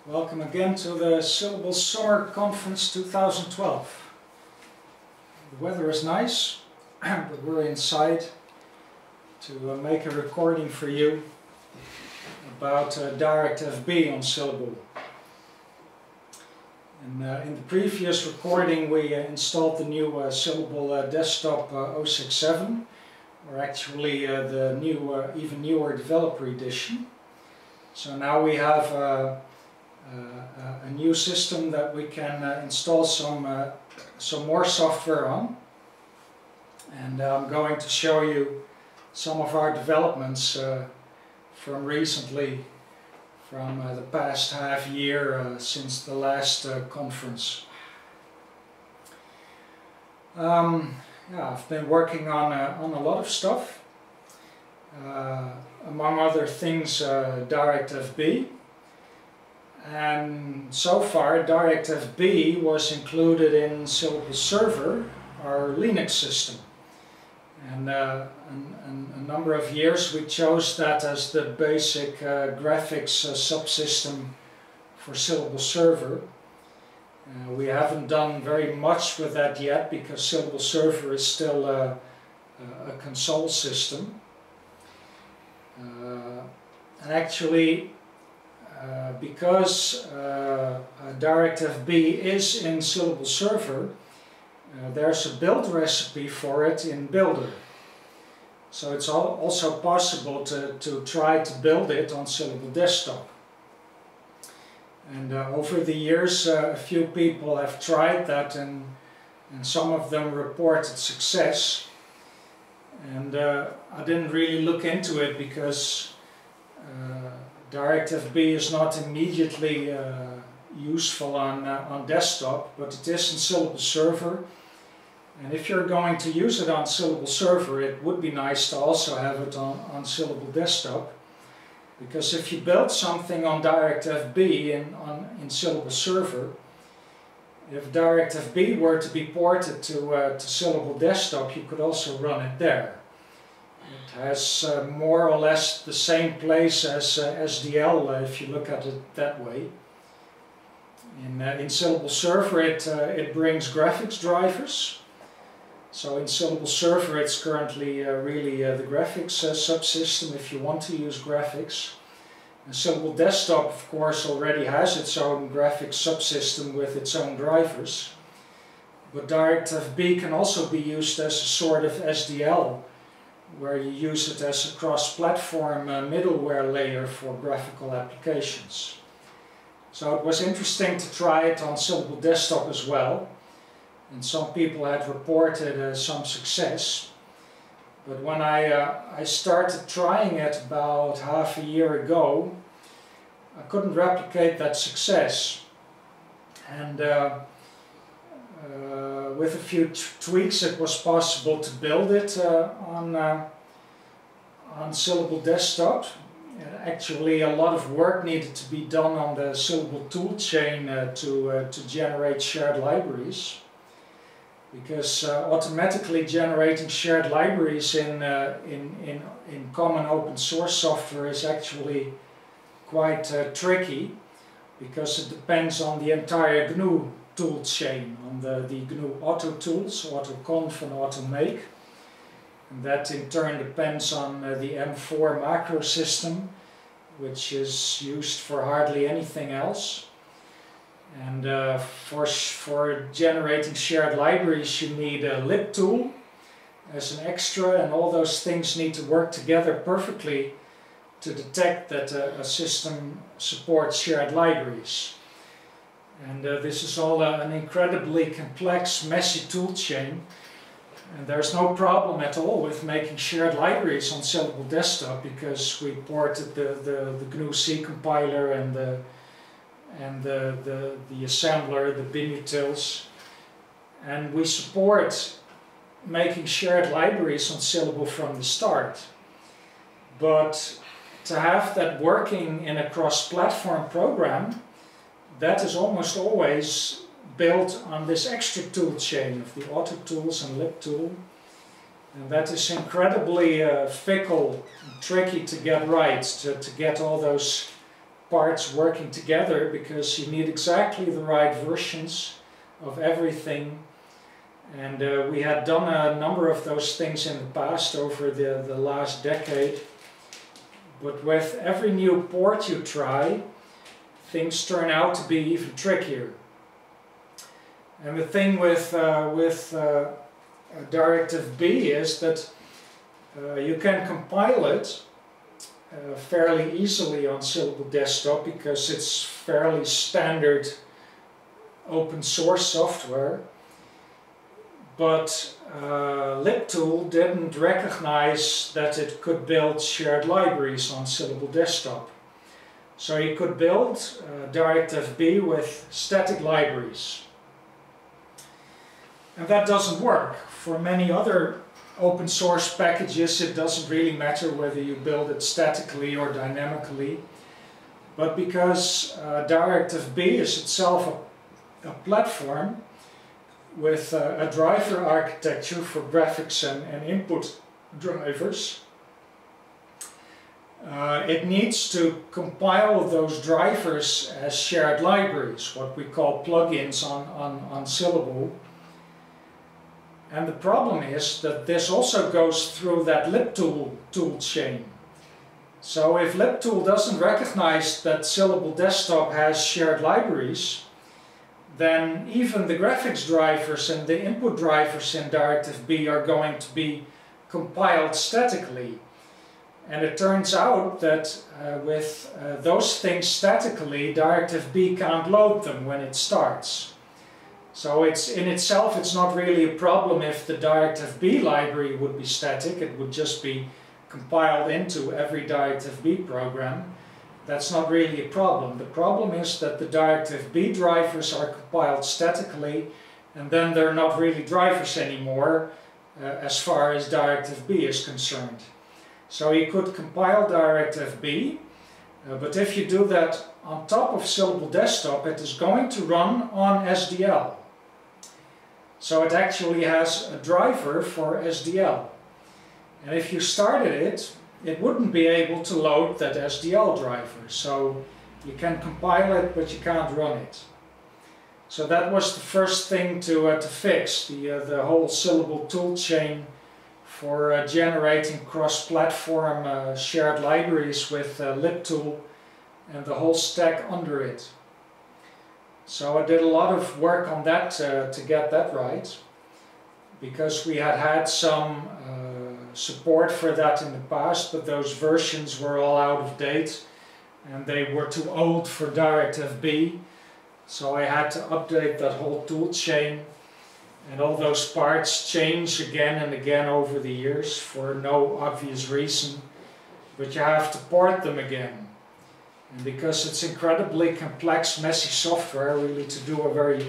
Welcome again to the Syllable Summer Conference 2012. The weather is nice, but we're inside to make a recording for you about DirectFB on Syllable. And in the previous recording we installed the new Syllable desktop POSIX 7, or actually the new, even newer developer edition. So now we have a new system that we can install some more software on, and I'm going to show you some of our developments from recently, from the past half year since the last conference. Yeah, I've been working on a lot of stuff, among other things DirectFB. And so far DirectFB was included in Syllable Server, our Linux system. And a number of years we chose that as the basic graphics subsystem for Syllable Server. We haven't done very much with that yet because Syllable Server is still a console system. And actually, because DirectFB is in Syllable Server, there's a build recipe for it in Builder. So it's also possible to try to build it on Syllable Desktop. And over the years a few people have tried that, and some of them reported success. And I didn't really look into it because DirectFB is not immediately useful on desktop, but it is in Syllable Server. And if you're going to use it on Syllable Server, it would be nice to also have it on Syllable Desktop. Because if you build something on DirectFB in Syllable Server, if DirectFB were to be ported to Syllable Desktop, you could also run it there. It has more or less the same place as SDL, if you look at it that way. In Syllable Server it brings graphics drivers. So in Syllable Server it's currently really the graphics subsystem if you want to use graphics. And Syllable Desktop of course already has its own graphics subsystem with its own drivers. But DirectFB can also be used as a sort of SDL, where you use it as a cross-platform middleware layer for graphical applications. So it was interesting to try it on Syllable Desktop as well, and some people had reported some success. But when I started trying it about half a year ago, I couldn't replicate that success. And with a few tweaks it was possible to build it on Syllable Desktop. Actually a lot of work needed to be done on the Syllable toolchain to generate shared libraries, because automatically generating shared libraries in common open source software is actually quite tricky, because it depends on the entire GNU tool chain, on the GNU auto tools, autoconf and automake, and that in turn depends on the M4 macro system, which is used for hardly anything else. And for generating shared libraries you need a libtool as an extra, and all those things need to work together perfectly to detect that a system supports shared libraries. And this is all an incredibly complex, messy toolchain, and there's no problem at all with making shared libraries on Syllable Desktop, because we ported the GNU C compiler and the assembler, the binutils, and we support making shared libraries on Syllable from the start. But to have that working in a cross-platform program, that is almost always built on this extra tool chain of the auto tools and libtool, and that is incredibly fickle and tricky to get right, to get all those parts working together, because you need exactly the right versions of everything. And we had done a number of those things in the past over the last decade. But with every new port you try, things turn out to be even trickier. And the thing with DirectFB is that you can compile it fairly easily on Syllable Desktop, because it's fairly standard open source software. But libtool didn't recognize that it could build shared libraries on Syllable Desktop. So you could build DirectFB with static libraries. And that doesn't work. For many other open source packages, it doesn't really matter whether you build it statically or dynamically. But because DirectFB is itself a platform with a driver architecture for graphics and input drivers, it needs to compile those drivers as shared libraries, what we call plugins on Syllable. And the problem is that this also goes through that libtool tool chain. So if libtool doesn't recognize that Syllable Desktop has shared libraries, then even the graphics drivers and the input drivers in DirectFB are going to be compiled statically. And it turns out that with those things statically, DirectFB can't load them when it starts. So in itself it's not really a problem if the DirectFB library would be static. It would just be compiled into every DirectFB program. That's not really a problem. The problem is that the DirectFB drivers are compiled statically, and then they're not really drivers anymore as far as DirectFB is concerned. So you could compile DirectFB, but if you do that on top of Syllable Desktop, it is going to run on SDL. So it actually has a driver for SDL. And if you started it, it wouldn't be able to load that SDL driver. So you can compile it, but you can't run it. So that was the first thing to fix, the whole Syllable toolchain for generating cross-platform shared libraries with libtool and the whole stack under it. So I did a lot of work on that to get that right, because we had some support for that in the past, but those versions were all out of date and they were too old for DirectFB. So I had to update that whole tool chain, and all those parts change again and again over the years for no obvious reason, but you have to port them again. And because it's incredibly complex, messy software, really to do a very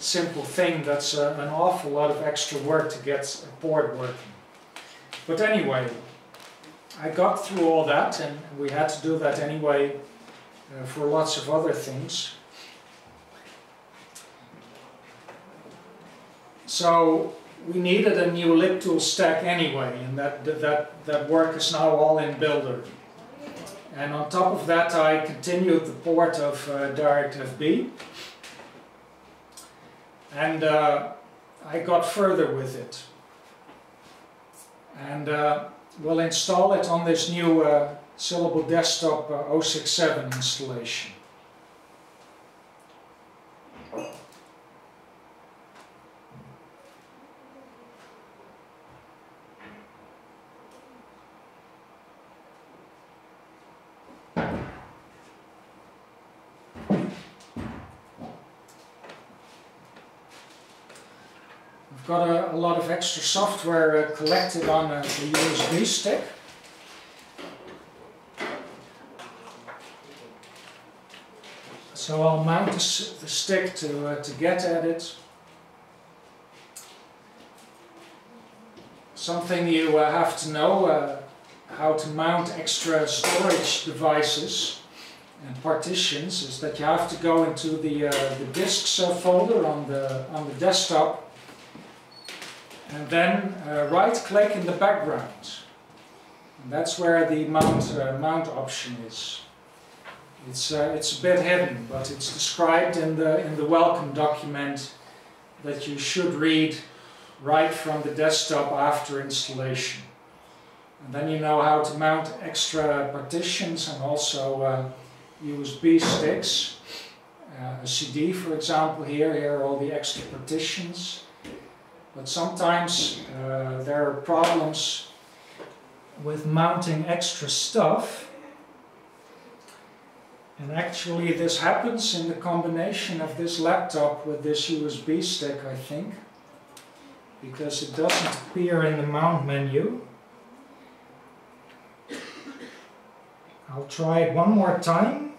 simple thing, that's an awful lot of extra work to get a port working. But anyway, I got through all that, and we had to do that anyway for lots of other things. So we needed a new libtool stack anyway, and that work is now all in Builder. And on top of that, I continued the port of DirectFB, and I got further with it. And we'll install it on this new Syllable Desktop POSIX 7 installation. We've got a lot of extra software collected on the USB stick. So I'll mount the stick to get at it. Something you have to know how to mount extra storage devices and partitions is that you have to go into the disks folder on the desktop, and then right-click in the background. And that's where the mount option is. It's a bit hidden, but it's described in the welcome document that you should read right from the desktop after installation. And then you know how to mount extra partitions and also USB sticks. A CD, for example, here are all the extra partitions. But sometimes there are problems with mounting extra stuff. And actually this happens in the combination of this laptop with this USB stick, I think, because it doesn't appear in the mount menu. I'll try it one more time,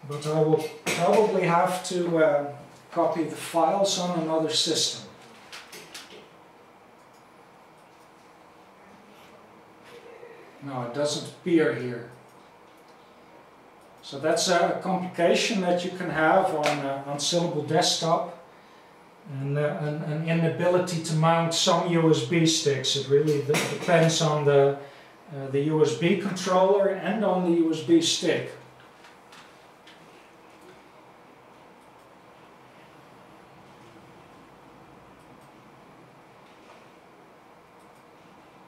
but I will probably have to copy the files on another system. No, it doesn't appear here. So that's a complication that you can have on Syllable desktop, and an inability to mount some USB sticks. It really depends on the USB controller and on the USB stick.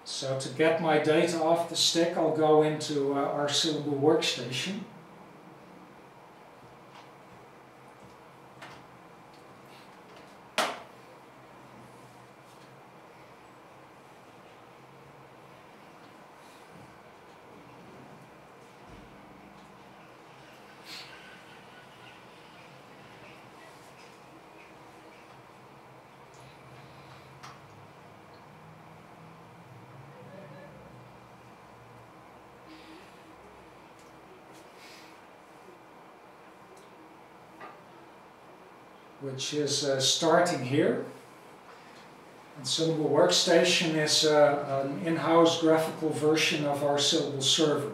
So to get my data off the stick, I'll go into our Syllable workstation. Which is starting here. And Syllable Workstation is an in-house graphical version of our Syllable server.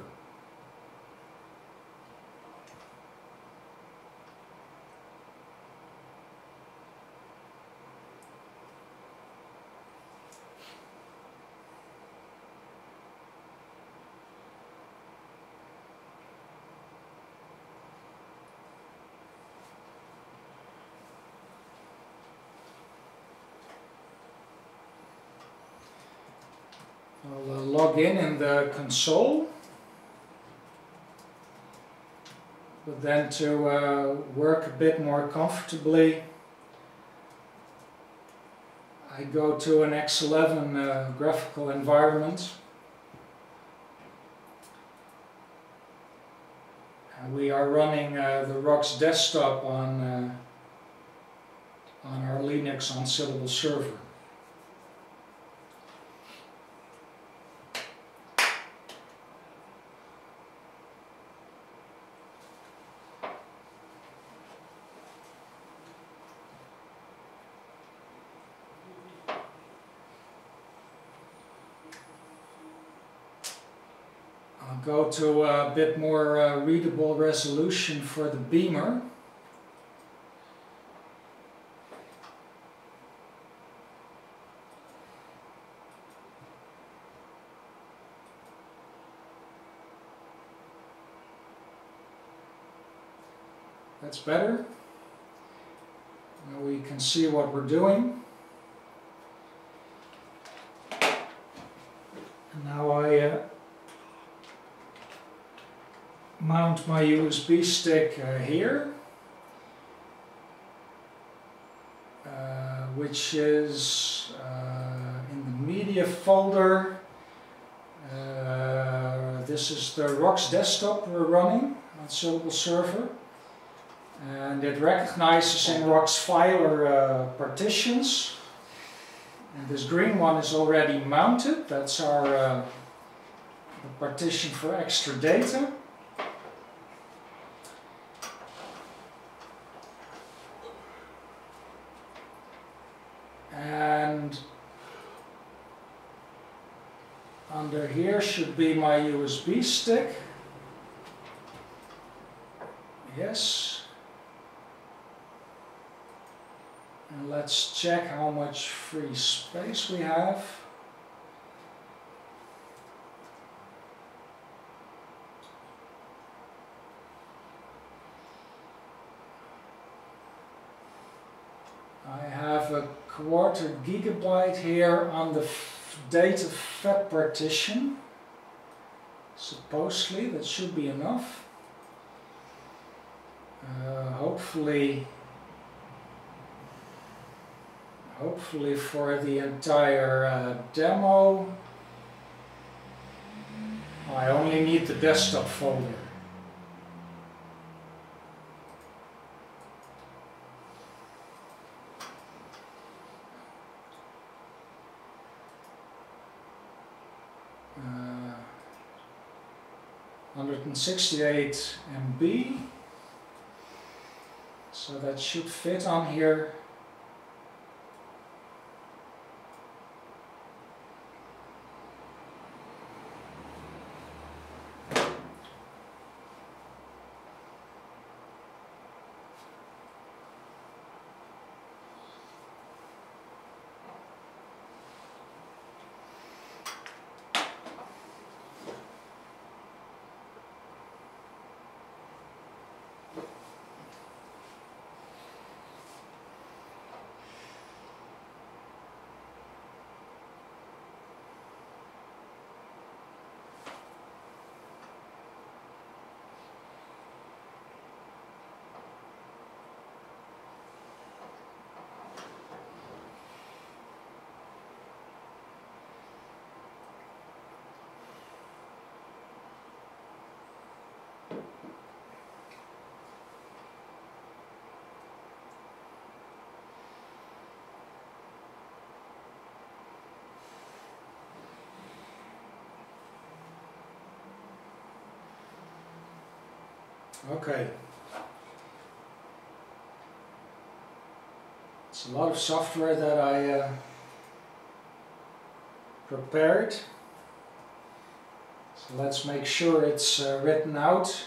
I'll log in the console, but then to work a bit more comfortably, I go to an X11 graphical environment. And we are running the ROX desktop on our Linux on Syllable server. Go to a bit more readable resolution for the beamer. That's better. Now we can see what we're doing. And now I mount my USB stick here, which is in the media folder. This is the ROX desktop we're running on Syllable server, and it recognizes in ROX filer partitions, and this green one is already mounted. That's our the partition for extra data. And under here should be my USB stick. Yes. And let's check how much free space we have. 1/4 gigabyte here on the data fat partition. Supposedly that should be enough. Hopefully for the entire demo I only need the desktop folder. Uh, 168 MB, so that should fit on here. Okay. It's a lot of software that I prepared. So let's make sure it's written out.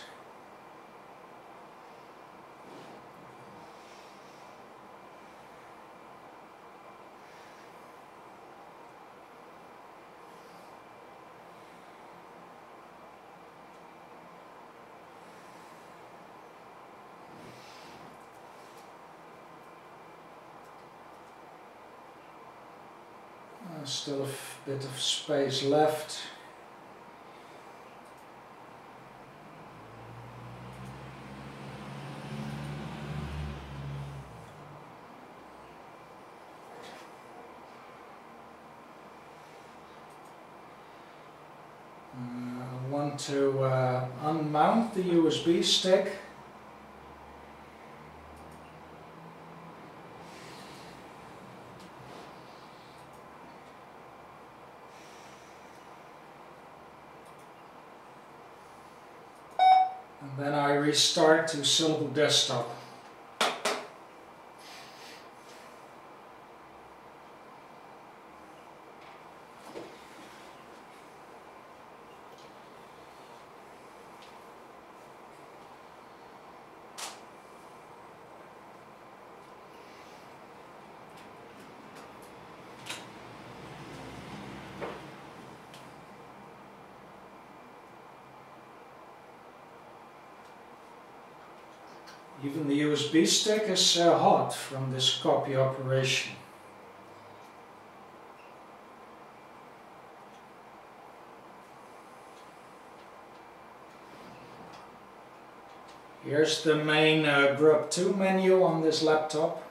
Still a bit of space left. I want to unmount the USB stick. Then I restart to Syllable desktop. Even the USB stick is hot from this copy operation. Here's the main Grub 2 menu on this laptop.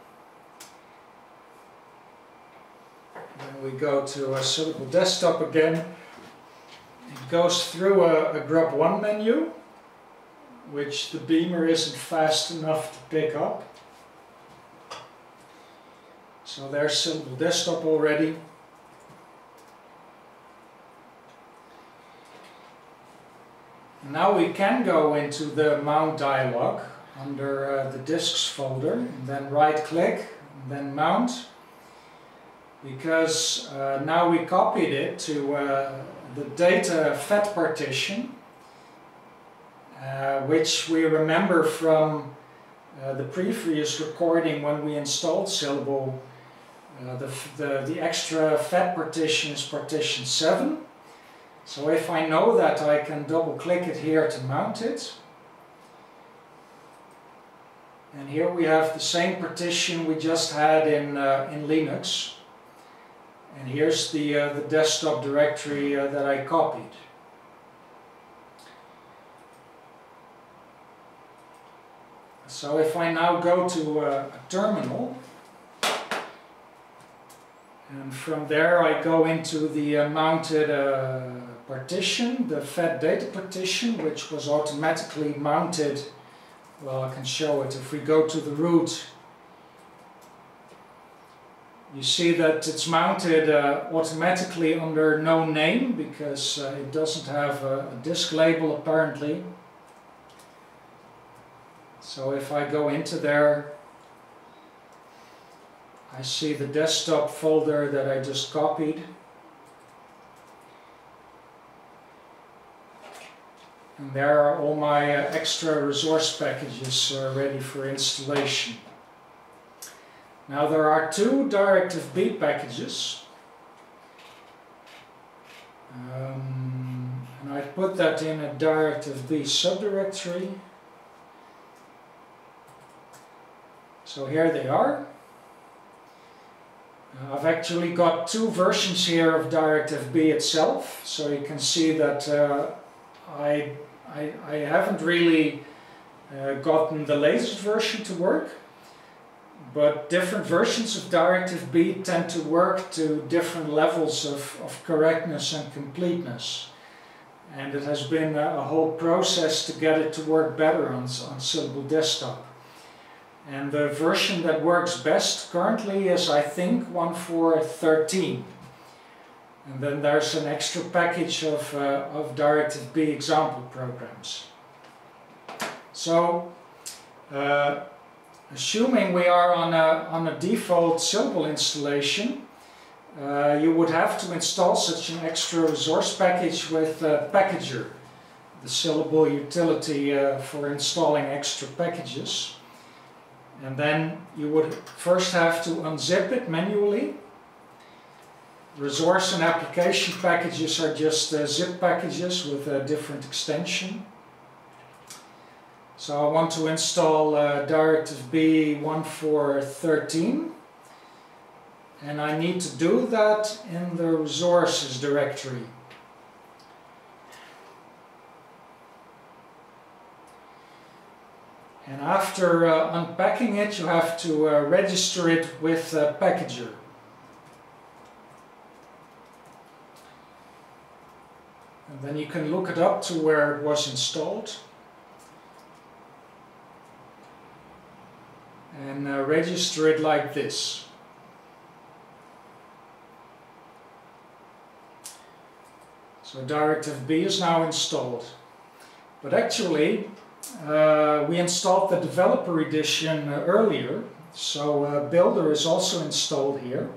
Then we go to a Syllable desktop again. It goes through a Grub 1 menu, which the beamer isn't fast enough to pick up. So there's Syllable desktop already. Now we can go into the mount dialog under the disks folder, and then right click and then mount, because now we copied it to the data fat partition, which we remember from the previous recording when we installed Syllable. The extra fat partition is partition 7. So if I know that, I can double click it here to mount it. And here we have the same partition we just had in Linux. And here's the desktop directory that I copied. So if I now go to a terminal, and from there I go into the mounted partition, the fed data partition, which was automatically mounted. Well, I can show it. If we go to the root, you see that it's mounted automatically under no name, because it doesn't have a disk label apparently. So if I go into there, I see the desktop folder that I just copied. And there are all my extra resource packages ready for installation. Now there are two DirectFB packages. And I put that in a DirectFB subdirectory. So here they are. I've actually got two versions here of DirectFB itself, so you can see that I haven't really gotten the latest version to work, but different versions of DirectFB tend to work to different levels of correctness and completeness. And it has been a whole process to get it to work better on Syllable Desktop. And the version that works best currently is, I think, 1.4.13. And then there's an extra package of DirectFB example programs. So, assuming we are on a default Syllable installation, you would have to install such an extra resource package with Packager, the Syllable utility for installing extra packages. And then you would first have to unzip it manually. Resource and application packages are just zip packages with a different extension. So I want to install DirectFB 1.4.13, and I need to do that in the resources directory. And after unpacking it, you have to register it with Packager. And then you can look it up to where it was installed. And register it like this. So DirectFB is now installed. But actually, we installed the developer edition earlier, so Builder is also installed here.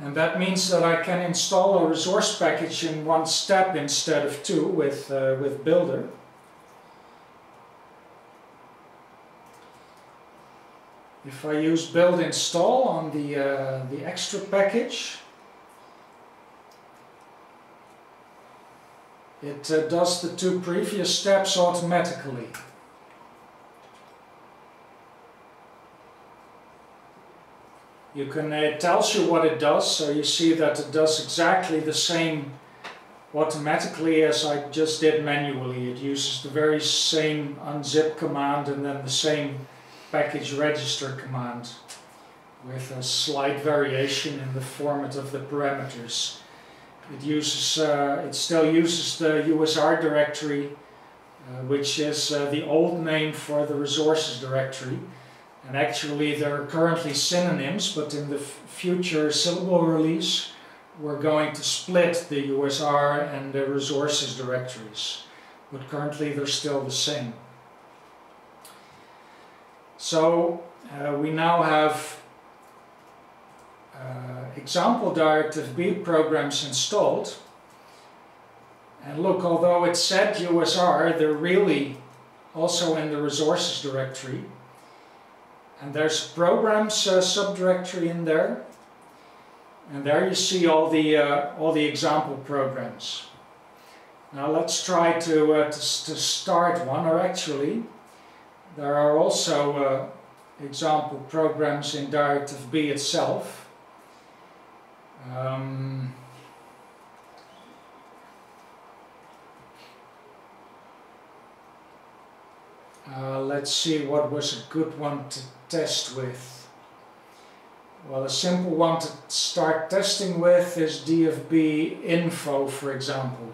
And that means that I can install a resource package in one step instead of two with Builder. If I use build install on the extra package, it does the two previous steps automatically. It tells you what it does, so you see that it does exactly the same automatically as I just did manually. It uses the very same unzip command and then the same package register command with a slight variation in the format of the parameters. It still uses the USR directory, which is the old name for the resources directory. And actually they're currently synonyms, but in the future Syllable release we're going to split the USR and the resources directories. But currently they're still the same. So we now have example DirectFB programs installed. And look, although it said USR, they're really also in the resources directory. And there's programs subdirectory in there. And there you see all the example programs. Now let's try to start one, or actually there are also example programs in DirectFB itself. Let's see what was a good one to test with. Well, a simple one to start testing with is DFB info, for example.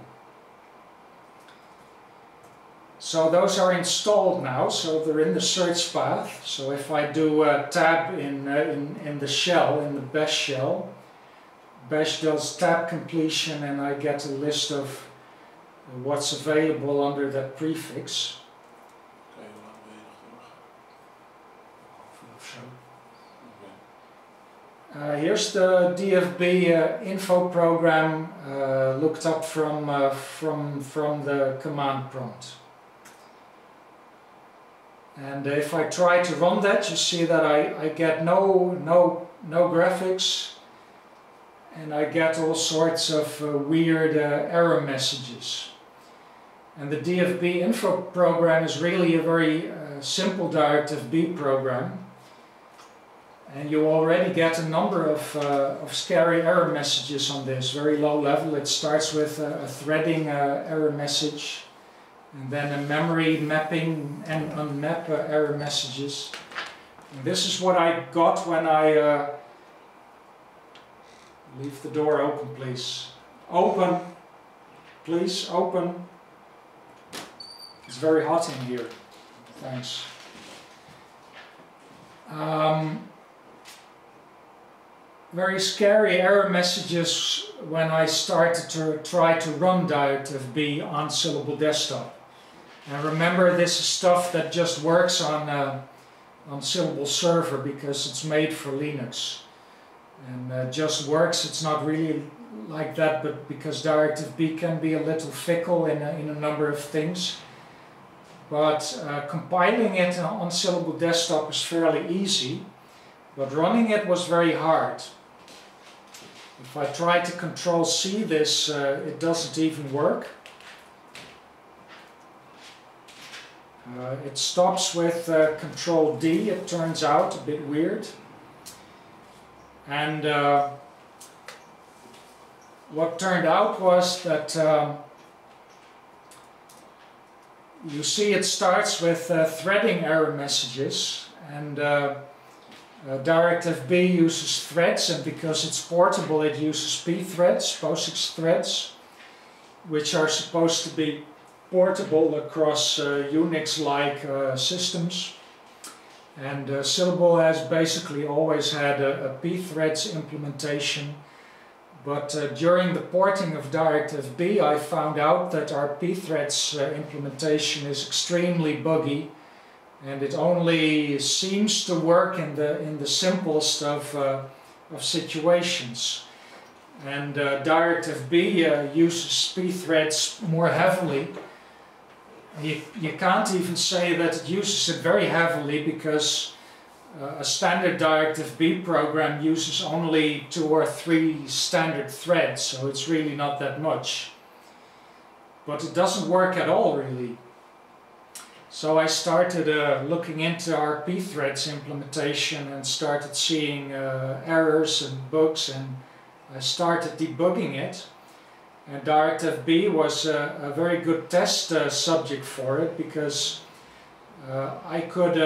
So those are installed now, so they're in the search path. So if I do a tab in the shell, in the bash shell, bash does tab completion and I get a list of what's available under that prefix. Here's the DFB info program looked up from the command prompt. And if I try to run that, you see that I get no graphics, and I get all sorts of weird error messages. And the DFB info program is really a very simple DirectFB program. And you already get a number of scary error messages on this, very low level. It starts with a threading error message, and then a memory mapping and unmap error messages. And this is what I got when I leave the door open, please. Open, please, open. It's very hot in here. Thanks. Very scary error messages when I started to try to run DirectFB on Syllable desktop. And remember, this is stuff that just works on Syllable server because it's made for Linux. And just works, it's not really like that, but because DirectFB can be a little fickle in a number of things. But compiling it on Syllable desktop is fairly easy, but running it was very hard. If I try to Control-C this, it doesn't even work. It stops with Control-D, it turns out, a bit weird. And what turned out was that you see it starts with threading error messages, and DirectFB uses threads, and because it's portable it uses P-threads, POSIX threads, which are supposed to be portable across Unix-like systems. And Syllable has basically always had a P-threads implementation, but during the porting of DirectFB I found out that our P-threads implementation is extremely buggy, and it only seems to work in the simplest of situations. And DirectFB uses P-threads more heavily. You can't even say that it uses it very heavily, because a standard DirectFB program uses only 2 or 3 standard threads, so it's really not that much. But it doesn't work at all, really. So I started looking into our P-threads implementation and started seeing errors and bugs, and I started debugging it. And DirectFB was a very good test subject for it, because I could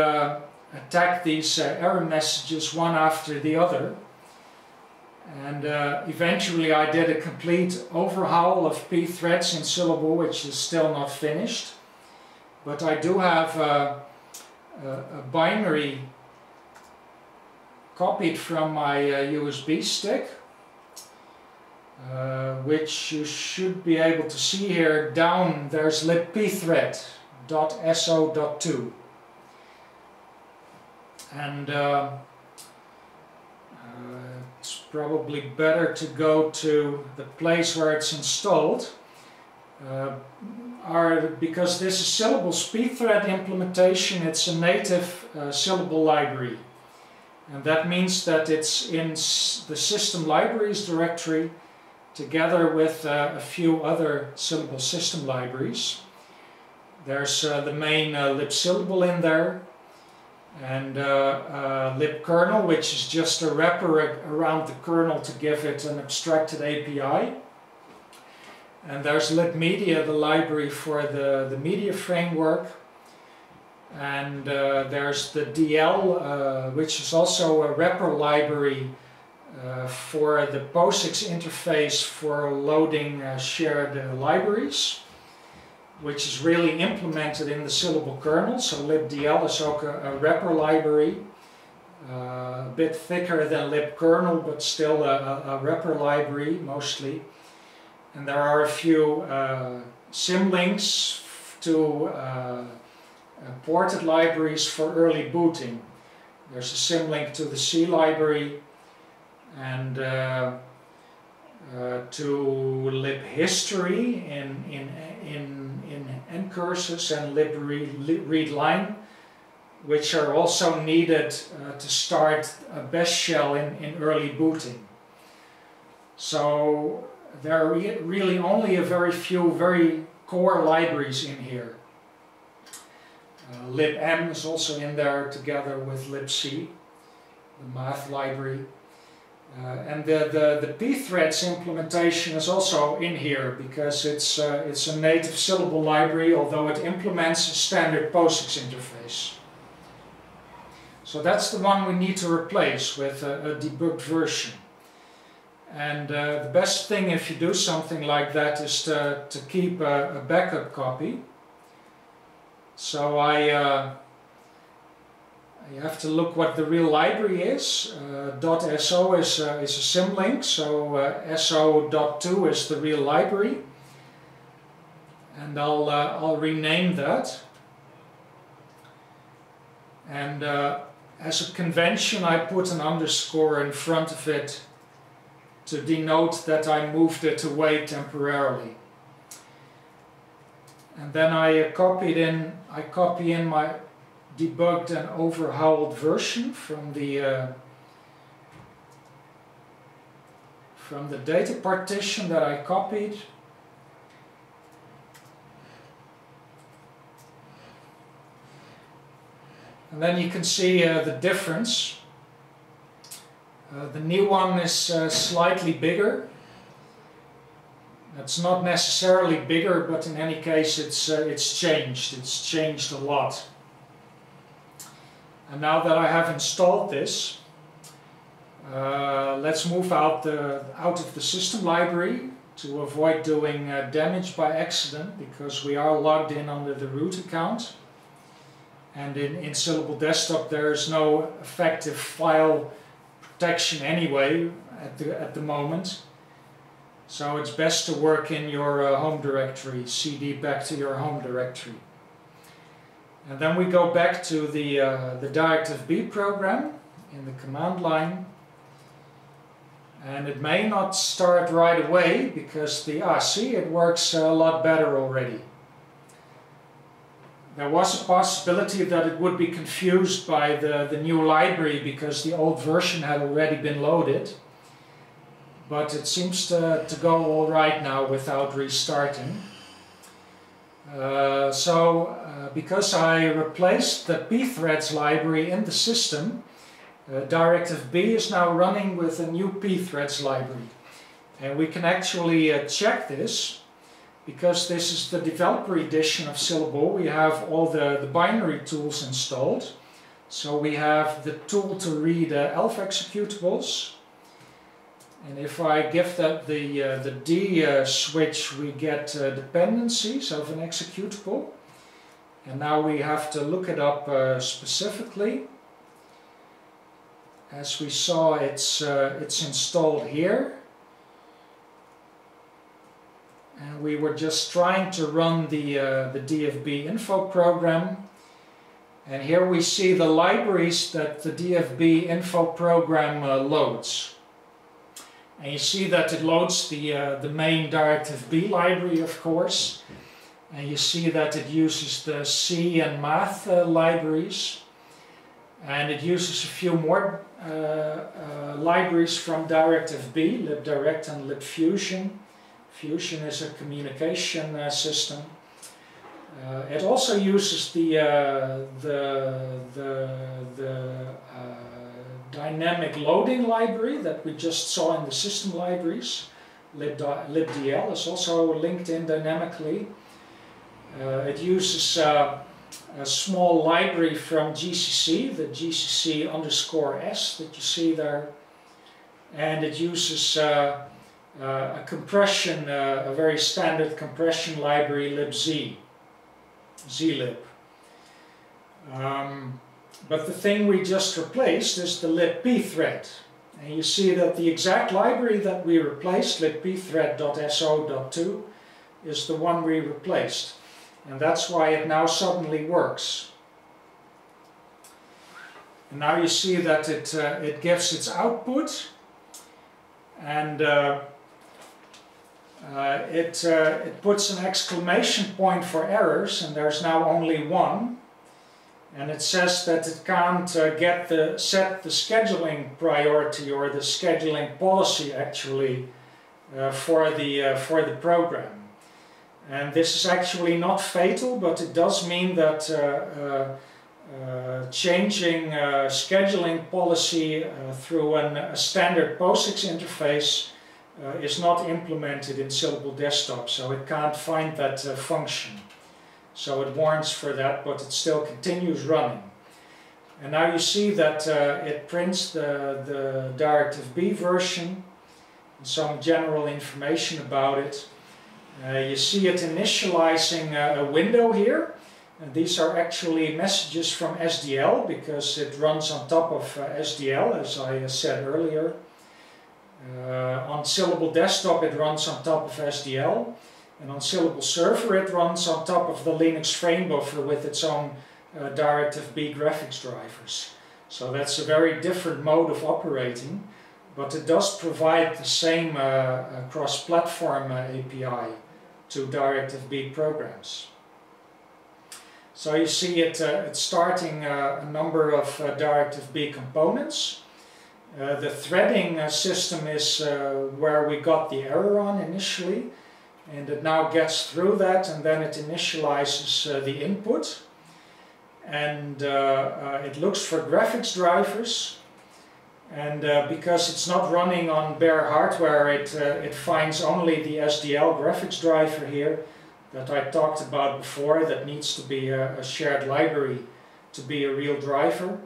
attack these error messages one after the other. And eventually I did a complete overhaul of P-threads in Syllable, which is still not finished. But I do have a binary copied from my USB stick, which you should be able to see here. Down there's libpthread.so.2, and it's probably better to go to the place where it's installed, because this is Syllable's Pthread implementation. It's a native Syllable library, and that means that it's in the system libraries directory together with a few other Syllable system libraries. There's the main libsyllable in there, and libkernel, which is just a wrapper around the kernel to give it an abstracted API. And there's libmedia, the library for the media framework. And there's the DL, which is also a wrapper library for the POSIX interface for loading shared libraries, which is really implemented in the Syllable kernel. So libdl is also a wrapper library, a bit thicker than libkernel, but still a wrapper library mostly. And there are a few symlinks to ported libraries for early booting. There's a symlink to the C library and to libhistory in ncurses and libreadline, which are also needed to start a bash shell in early booting. So there are really only a very few very core libraries in here. libm is also in there together with libc, the math library. And the pthreads implementation is also in here because it's a native Syllable library, although it implements a standard POSIX interface. So that's the one we need to replace with a debugged version. And the best thing if you do something like that is to keep a backup copy. So you have to look what the real library is. .so is a symlink, so so.2 is the real library. And I'll rename that. And as a convention I put an underscore in front of it to denote that I moved it away temporarily. And then I copy in my debugged and overhauled version from the data partition that I copied. And then you can see the difference. The new one is slightly bigger. It's not necessarily bigger, but in any case it's changed. It's changed a lot. And now that I have installed this, let's move out of the system library to avoid doing damage by accident, because we are logged in under the root account. And in Syllable Desktop there is no effective file protection anyway at the moment. So it's best to work in your home directory, cd back to your home directory. And then we go back to the DirectFB program in the command line. And it may not start right away because see, it works a lot better already. There was a possibility that it would be confused by the new library because the old version had already been loaded. But it seems to go all right now without restarting. Because I replaced the pthreads library in the system, DirectFB is now running with a new pthreads library. And we can actually check this, because this is the developer edition of Syllable. We have all the binary tools installed. So we have the tool to read ELF executables. And if I give that the D switch, we get dependencies of an executable. And now we have to look it up specifically. As we saw, it's installed here. And we were just trying to run the DFB info program. And here we see the libraries that the DFB info program loads. And you see that it loads the main DirectFB library, of course. And you see that it uses the C and math libraries. And it uses a few more libraries from DirectFB, libdirect and libfusion. Fusion is a communication system. It also uses the dynamic loading library that we just saw in the system libraries. libdl is also linked in dynamically. It uses a small library from GCC, the GCC_s that you see there, and it uses a compression, a very standard compression library, zlib. But the thing we just replaced is the libp thread. And you see that the exact library that we replaced, libpthread.so.2, is the one we replaced. And that's why it now suddenly works. And now you see that it gives its output, and it puts an exclamation point for errors, and there's now only one. And it says that it can't set the scheduling priority or the scheduling policy actually for the program. And this is actually not fatal, but it does mean that changing scheduling policy through a standard POSIX interface is not implemented in Syllable Desktop, so it can't find that function. So it warns for that, but it still continues running. And now you see that it prints the DirectFB version and some general information about it. You see it initializing a window here. And these are actually messages from SDL, because it runs on top of SDL, as I said earlier. On Syllable Desktop it runs on top of SDL. And on Syllable Server it runs on top of the Linux frame buffer with its own DirectFB graphics drivers. So that's a very different mode of operating, but it does provide the same cross-platform API to DirectFB programs. So you see it's starting a number of DirectFB components. The threading system is where we got the error on initially. And it now gets through that, and then it initializes the input. And it looks for graphics drivers. And because it's not running on bare hardware, it finds only the SDL graphics driver here that I talked about before, that needs to be a shared library to be a real driver,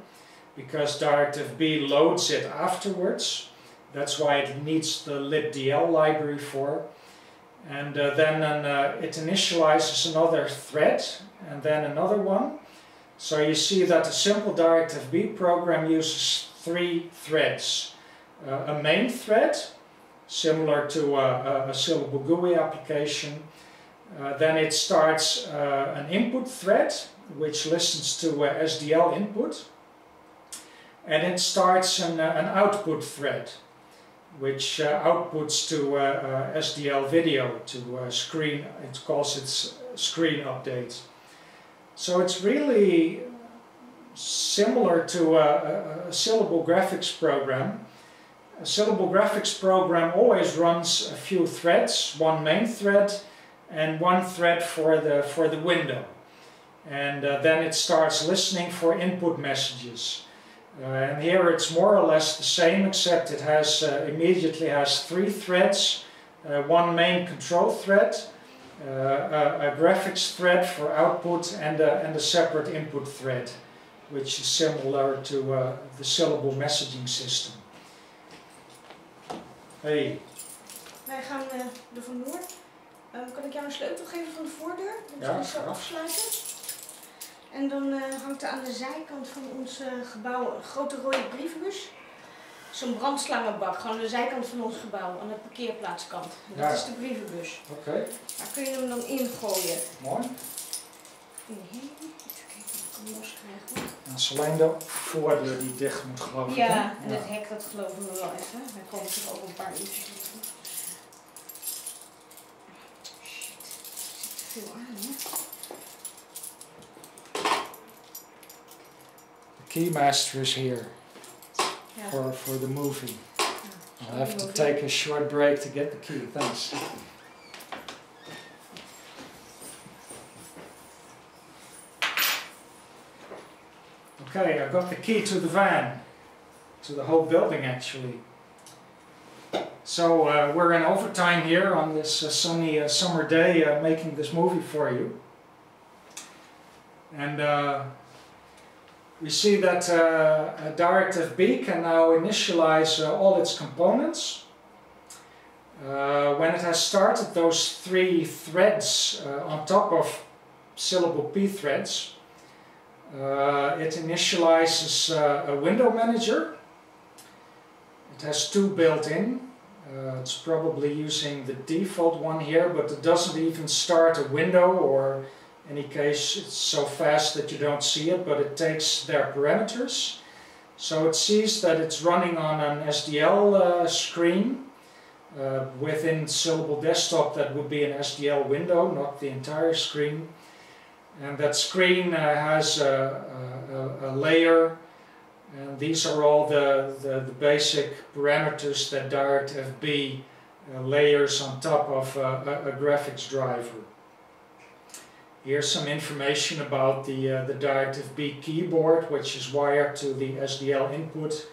because DirectFB loads it afterwards. That's why it needs the libdl library for. And then it initializes another thread, and then another one. So you see that a simple DirectFB program uses 3 threads. A main thread, similar to a Syllable GUI application. Then it starts an input thread, which listens to SDL input. And it starts an output thread, which outputs to SDL video, to screen, it calls it screen update. So it's really similar to a Syllable graphics program. A Syllable graphics program always runs a few threads, one main thread and one thread for the window. And then it starts listening for input messages. And here it's more or less the same, except it has immediately has 3 threads, one main control thread, a graphics thread for output, and a separate input thread, which is similar to the Syllable messaging system. Hey. Wij gaan er vandoor. Kan ik jou een sleutel geven van de voordeur? Dan Ja, zo afsluiten. En dan hangt er aan de zijkant van ons gebouw een grote rode brievenbus. Zo'n brandslangenbak, gewoon aan de zijkant van ons gebouw, aan de parkeerplaatskant. En dat is de brievenbus. Oké. Daar kun je hem dan ingooien. Mooi. Even kijken of ik hem los krijg. En het is alleen de voordeur die dicht moet, geloof ik. Ja, en het hek, dat geloven we wel even. Daar komen toch ook een paar uurtjes toe. Shit, er zit te veel aan, hè? The keymaster is here for the movie. I'll have to take a short break to get the key. Thanks. Okay, I got the key to the van, to the whole building actually. So we're in overtime here on this sunny summer day making this movie for you. And we see that DirectFB can now initialize all its components. When it has started those 3 threads on top of Syllable P threads, it initializes a window manager. It has 2 built in. It's probably using the default one here, but it doesn't even start a window, or in any case it's so fast that you don't see it, but it takes their parameters. So it sees that it's running on an SDL screen. Within Syllable Desktop that would be an SDL window, not the entire screen. And that screen has a layer, and these are all the basic parameters that DirectFB layers on top of a graphics driver. Here's some information about the DirectFB keyboard, which is wired to the SDL input.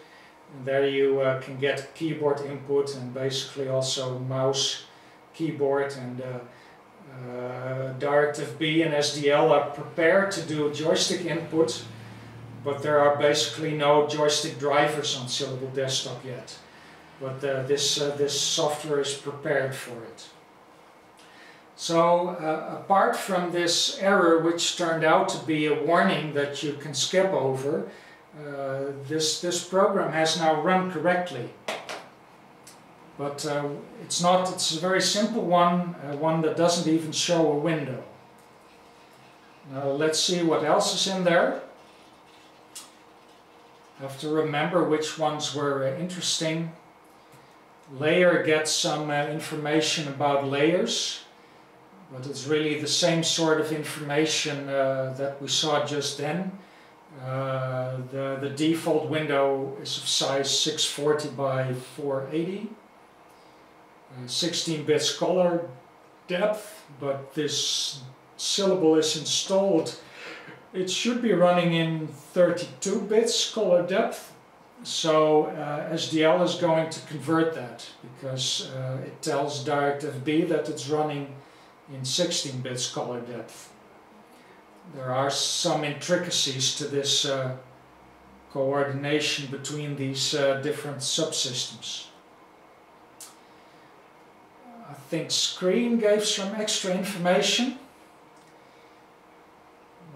And there you can get keyboard input and basically also mouse keyboard, and DirectFB and SDL are prepared to do joystick input, but there are basically no joystick drivers on Syllable Desktop yet. But this software is prepared for it. So apart from this error, which turned out to be a warning that you can skip over, this program has now run correctly. But it's a very simple one, one that doesn't even show a window. Now let's see what else is in there. I have to remember which ones were interesting. Layer gets some information about layers, but it's really the same sort of information that we saw just then. The default window is of size 640 by 480. 16 bits color depth, but this Syllable is installed. It should be running in 32 bits color depth, so SDL is going to convert that, because it tells DirectFB that it's running in 16 bits color depth. There are some intricacies to this coordination between these different subsystems. I think screen gave some extra information.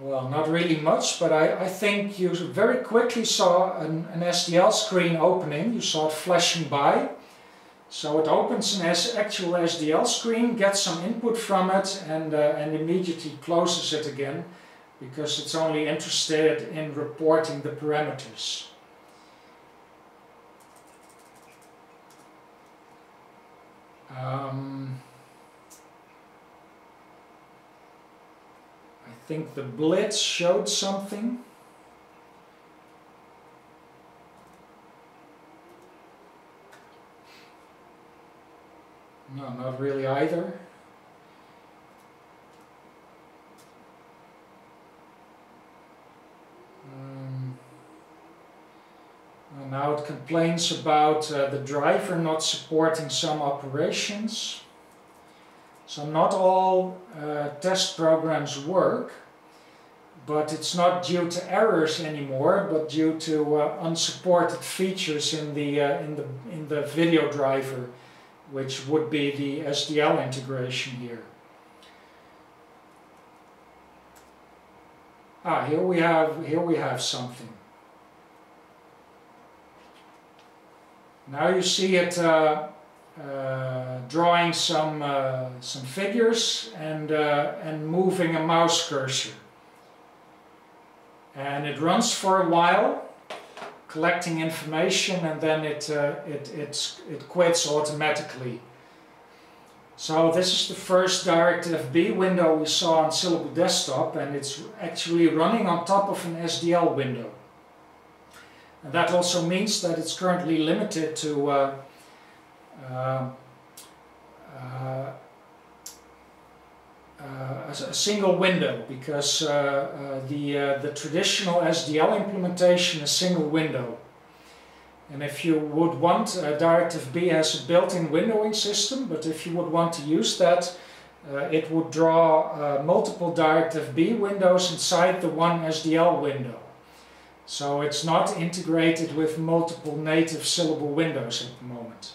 Well, not really much, but I think you very quickly saw an SDL screen opening. You saw it flashing by. So it opens an actual SDL screen, gets some input from it, and immediately closes it again, because it's only interested in reporting the parameters. I think the blitz showed something. No, not really either. And now it complains about the driver not supporting some operations. So not all test programs work, but it's not due to errors anymore, but due to unsupported features in the video driver, which would be the SDL integration here. Ah, here we have something. Now you see it drawing some figures and moving a mouse cursor. And it runs for a while, collecting information, and then it quits automatically. So this is the first DirectFB window we saw on Syllable Desktop, and it's actually running on top of an SDL window. And that also means that it's currently limited to a single window, because the traditional SDL implementation is single window. And if you would want, DirectFB has a built-in windowing system, but if you would want to use that, it would draw multiple DirectFB windows inside the one SDL window. So it's not integrated with multiple native Syllable windows at the moment.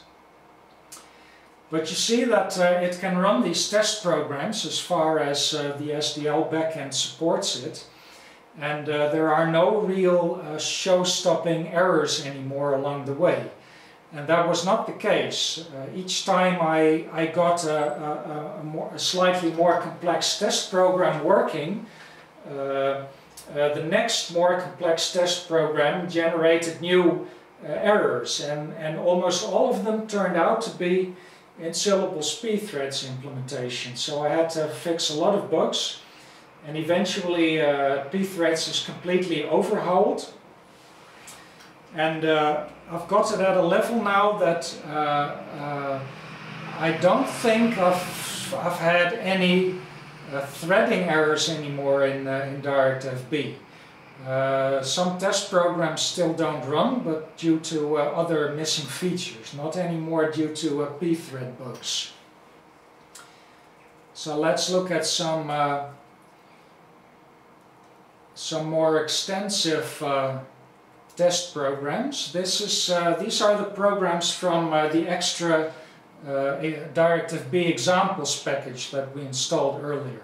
But you see that it can run these test programs as far as the SDL backend supports it. And there are no real show-stopping errors anymore along the way. And that was not the case. Each time I got a slightly more complex test program working, the next more complex test program generated new errors. And almost all of them turned out to be in Syllable's pthreads implementation. So I had to fix a lot of bugs. And eventually pthreads is completely overhauled, and I've got it at a level now that I don't think I've had any threading errors anymore in DirectFB. Some test programs still don't run, but due to other missing features, not anymore due to pthread bugs. So let's look at some more extensive test programs. These are the programs from the extra DirectFB examples package that we installed earlier.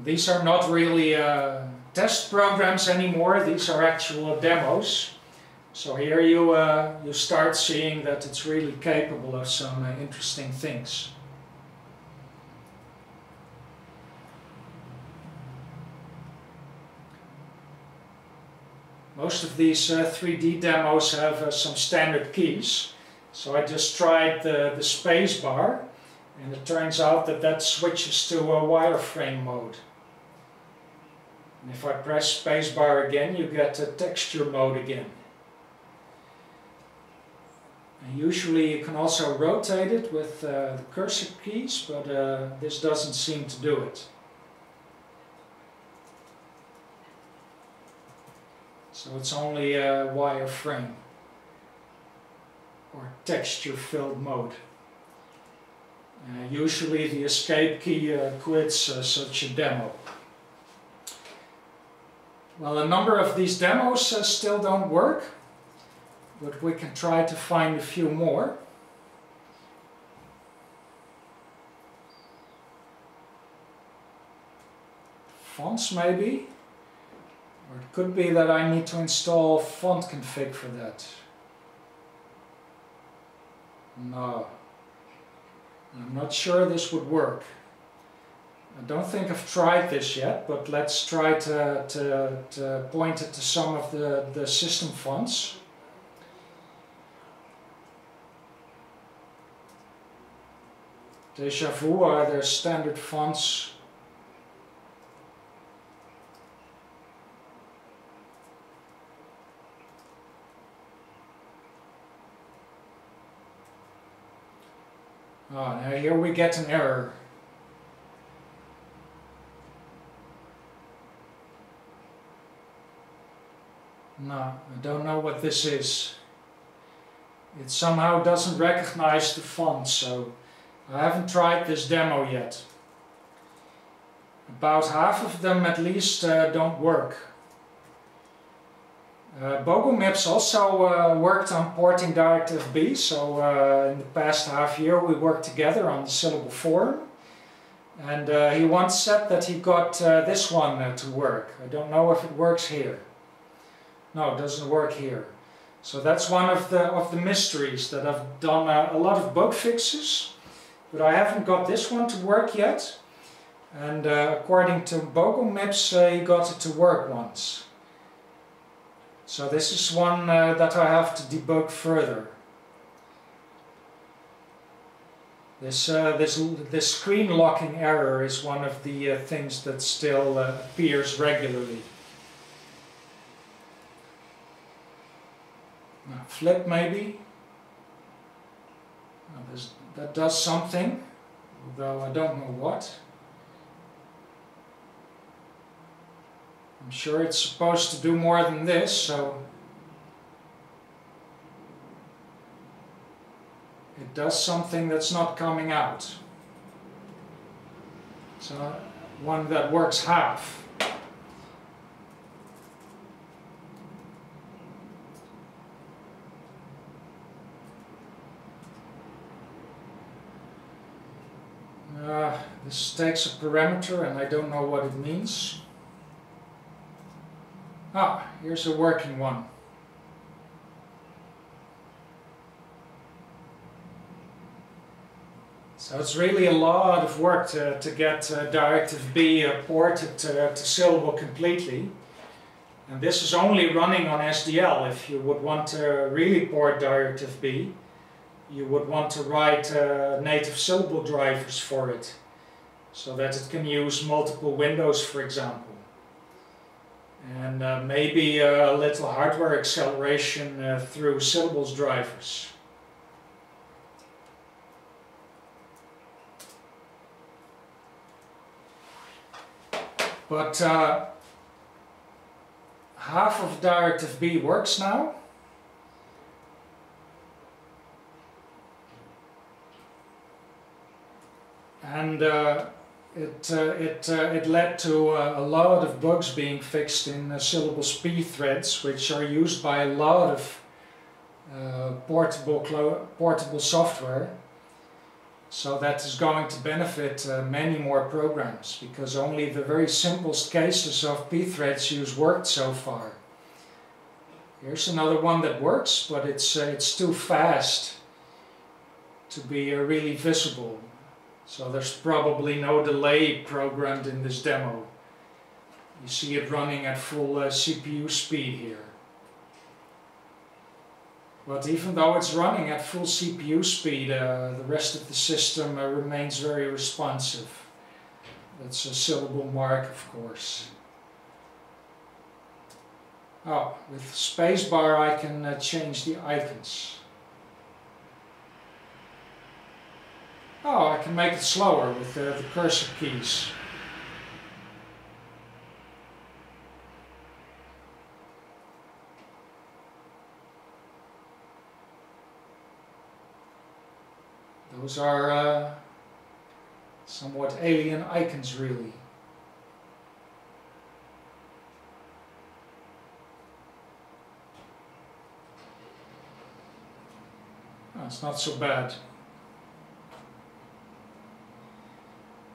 These are not really test programs anymore, these are actual demos. So here you start seeing that it's really capable of some interesting things. Most of these 3D demos have some standard keys. So I just tried the space bar, and it turns out that that switches to a wireframe mode. And if I press spacebar again, you get a texture mode again. And usually you can also rotate it with the cursor keys, but this doesn't seem to do it. So it's only a wireframe or texture-filled mode. Usually the escape key quits such a demo. Well, a number of these demos still don't work, but we can try to find a few more. Fonts maybe, or it could be that I need to install font config for that. No, I'm not sure this would work. I don't think I've tried this yet, but let's try to point it to some of the system fonts. Deja vu are their standard fonts. Oh, now here we get an error. No, I don't know what this is. It somehow doesn't recognize the font, so I haven't tried this demo yet. About half of them at least don't work. BogleMips also worked on porting DirectFB, so in the past half year we worked together on the Syllable forum. And he once said that he got this one to work. I don't know if it works here. No, it doesn't work here. So that's one of the mysteries, that I've done a lot of bug fixes, but I haven't got this one to work yet. And according to BogleMips, he got it to work once. So this is one that I have to debug further. This screen locking error is one of the things that still appears regularly. Now, flip maybe. that does something, although I don't know what. I'm sure it's supposed to do more than this, so it does something that's not coming out. So one that works half. This takes a parameter and I don't know what it means. Ah, here's a working one. So it's really a lot of work to get DirectFB ported to Syllable completely. And this is only running on SDL. If you would want to really port DirectFB, you would want to write native Syllable drivers for it, so that it can use multiple windows, for example. And maybe a little hardware acceleration through Syllable's drivers. But half of DirectFB works now. And it led to a lot of bugs being fixed in Syllable speed threads, which are used by a lot of portable software. So that is going to benefit many more programs, because only the very simplest cases of pthreads use worked so far. Here's another one that works, but it's too fast to be really visible. So there's probably no delay programmed in this demo. You see it running at full CPU speed here. But even though it's running at full CPU speed, the rest of the system remains very responsive. That's a Syllable mark, of course. Oh, with spacebar I can change the icons. Oh, I can make it slower with the cursor keys. Those are somewhat alien icons, really. Oh, it's not so bad.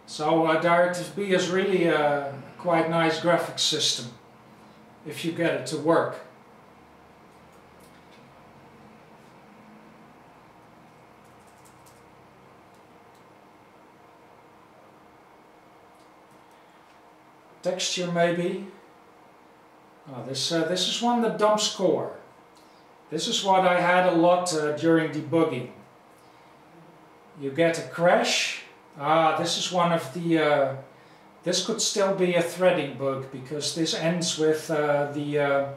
So DirectFB is really a quite nice graphics system, if you get it to work. Texture maybe. Oh, this is one that dumps core. This is what I had a lot during debugging. You get a crash. This is one of the... this could still be a threading bug, because this ends with the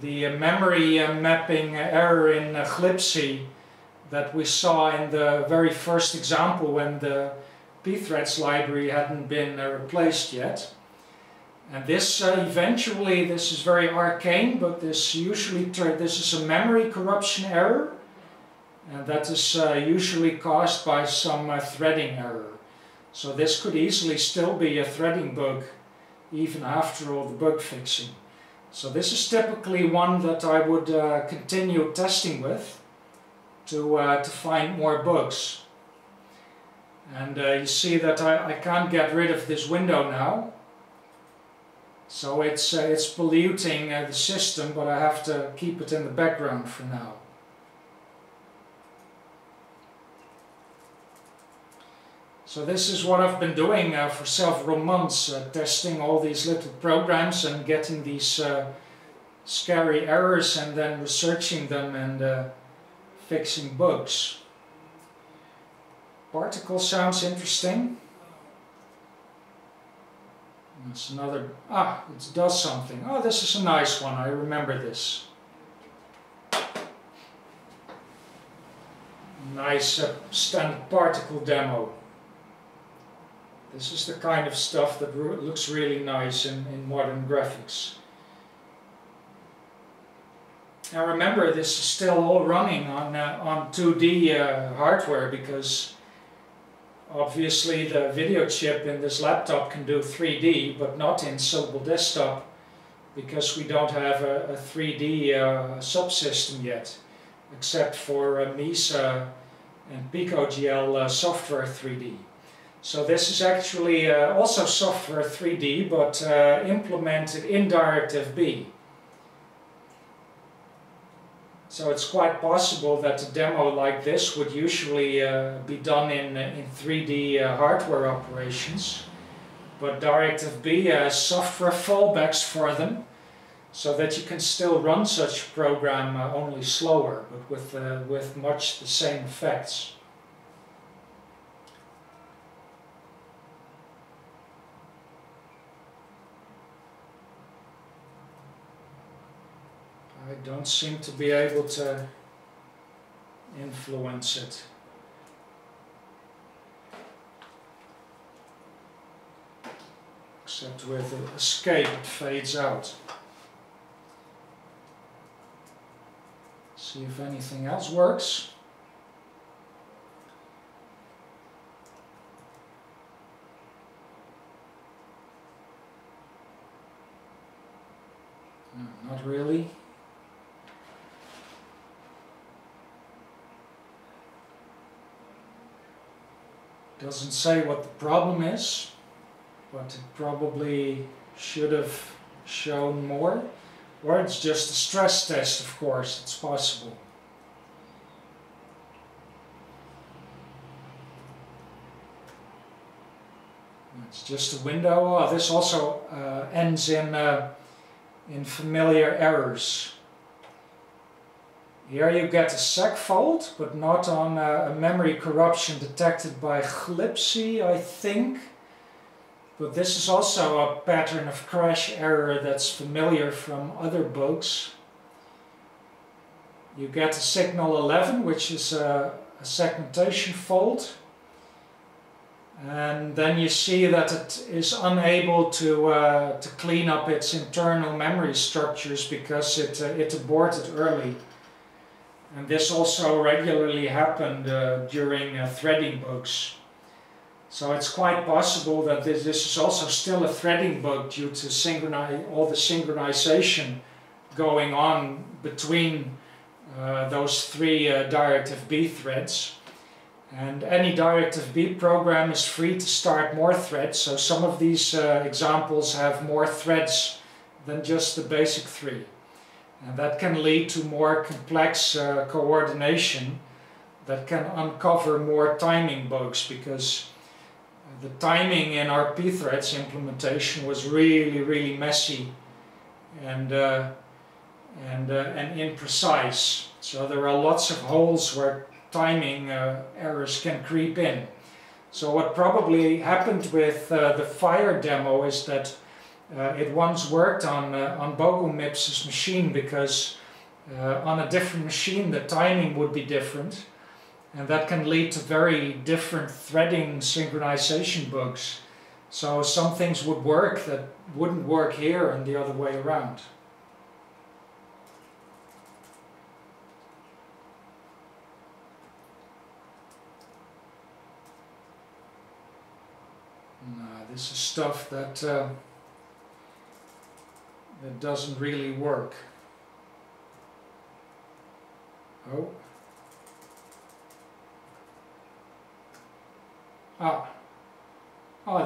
memory mapping error in glibc that we saw in the very first example when the pthreads library hadn't been replaced yet. And this eventually, this is very arcane, but this is a memory corruption error, and that is usually caused by some threading error. So this could easily still be a threading bug even after all the bug fixing. So this is typically one that I would continue testing with to find more bugs. And you see that I can't get rid of this window now. So it's polluting the system, but I have to keep it in the background for now. So this is what I've been doing for several months, testing all these little programs and getting these scary errors and then researching them and fixing bugs. Particle sounds interesting. That's another, it does something. Oh, this is a nice one, I remember this. And nice standard particle demo. This is the kind of stuff that looks really nice in modern graphics. Now remember, this is still all running on 2D hardware, because obviously the video chip in this laptop can do 3D, but not in Syllable Desktop, because we don't have a 3D subsystem yet, except for MISA and PicoGL software 3D. So this is actually also software 3D, but implemented in DirectFB. So it's quite possible that a demo like this would usually be done in 3D hardware operations, but DirectFB has software fallbacks for them, so that you can still run such a program only slower, but with much the same effects. I don't seem to be able to influence it. Except with escape it fades out. See if anything else works. No, not really. Doesn't say what the problem is, but it probably should have shown more. Or it's just a stress test, of course, it's possible. It's just a window. Oh, this also ends in familiar errors. Here you get a seg fault, but not on a memory corruption detected by glibc, I think. But this is also a pattern of crash error that's familiar from other bugs. You get a signal 11, which is a segmentation fault. And then you see that it is unable to clean up its internal memory structures because it aborted early. And this also regularly happened during threading bugs. So it's quite possible that this is also still a threading bug due to all the synchronization going on between those three DirectFB threads. And any DirectFB program is free to start more threads, so some of these examples have more threads than just the basic three. And that can lead to more complex coordination that can uncover more timing bugs, because the timing in our pthreads implementation was really messy and imprecise. So there are lots of holes where timing errors can creep in. So what probably happened with the Fire demo is that it once worked on Bogomips's machine, because on a different machine the timing would be different, and that can lead to very different threading synchronization bugs. So some things would work that wouldn't work here and the other way around. This is stuff that that doesn't really work.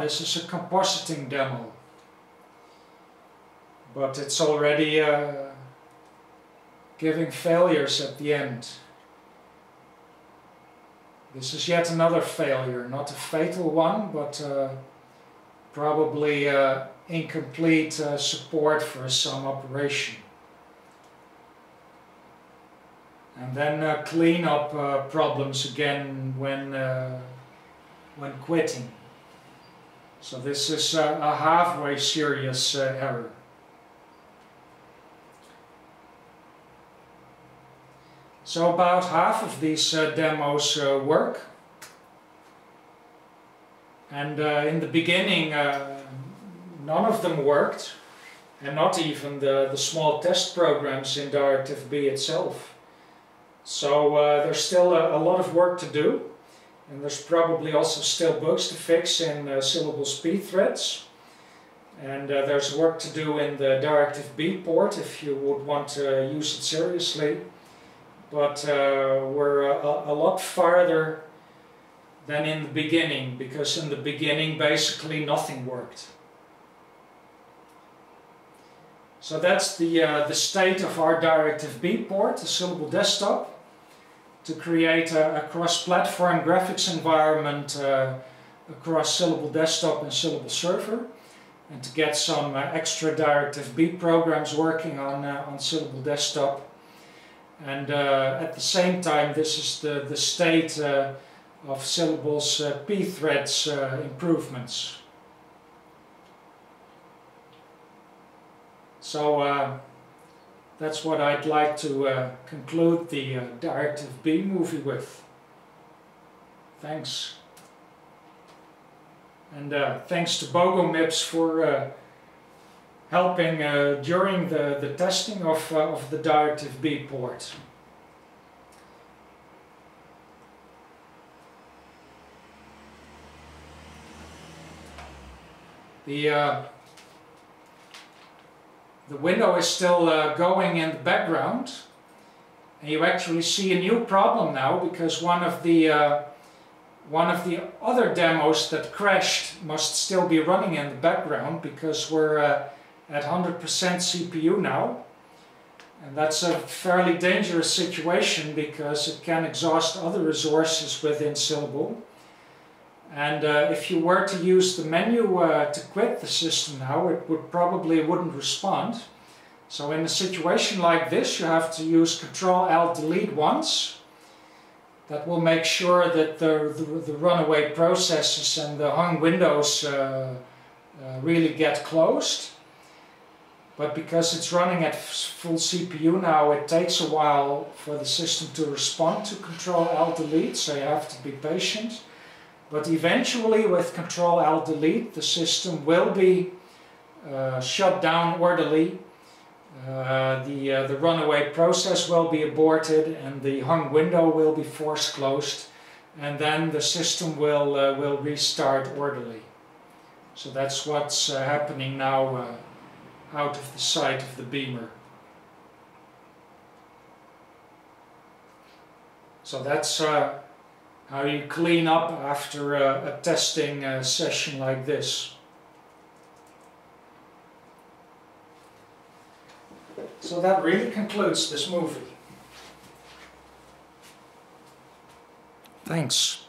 This is a compositing demo, but it's already giving failures at the end. This is yet another failure, not a fatal one, but probably incomplete support for some operation. And then clean up problems again when quitting. So this is a halfway serious So about half of these demos work. And in the beginning none of them worked, and not even the small test programs in DirectFB itself. So there's still a lot of work to do, and there's probably also still bugs to fix in Syllable speed threads. And there's work to do in the DirectFB port if you would want to use it seriously. But we're a lot farther than in the beginning, because in the beginning basically nothing worked. So that's the state of our DirectFB port, the Syllable desktop, to create a cross-platform graphics environment across Syllable desktop and Syllable server, and to get some extra DirectFB programs working on Syllable desktop. And at the same time, this is the state of Syllable's p-threads improvements. So that's what I'd like to conclude the DirectFB movie with. Thanks. And thanks to BogoMips for helping during the testing of the DirectFB port. The window is still going in the background, and you actually see a new problem now, because one of the other demos that crashed must still be running in the background, because we're at 100% CPU now, and that's a fairly dangerous situation because it can exhaust other resources within Syllable. And if you were to use the menu to quit the system now, it wouldn't respond. So in a situation like this, you have to use Ctrl-Alt-Delete once. That will make sure that the runaway processes and the hung windows really get closed. But because it's running at full CPU now, it takes a while for the system to respond to Ctrl-Alt-Delete, so you have to be patient. But eventually, with Ctrl-Alt-Delete, the system will be shut down orderly. The runaway process will be aborted, and the hung window will be force closed, and then the system will restart orderly. So that's what's happening now out of the sight of the beamer. So that's how you clean up after a testing session like this. So that really concludes this movie. Thanks.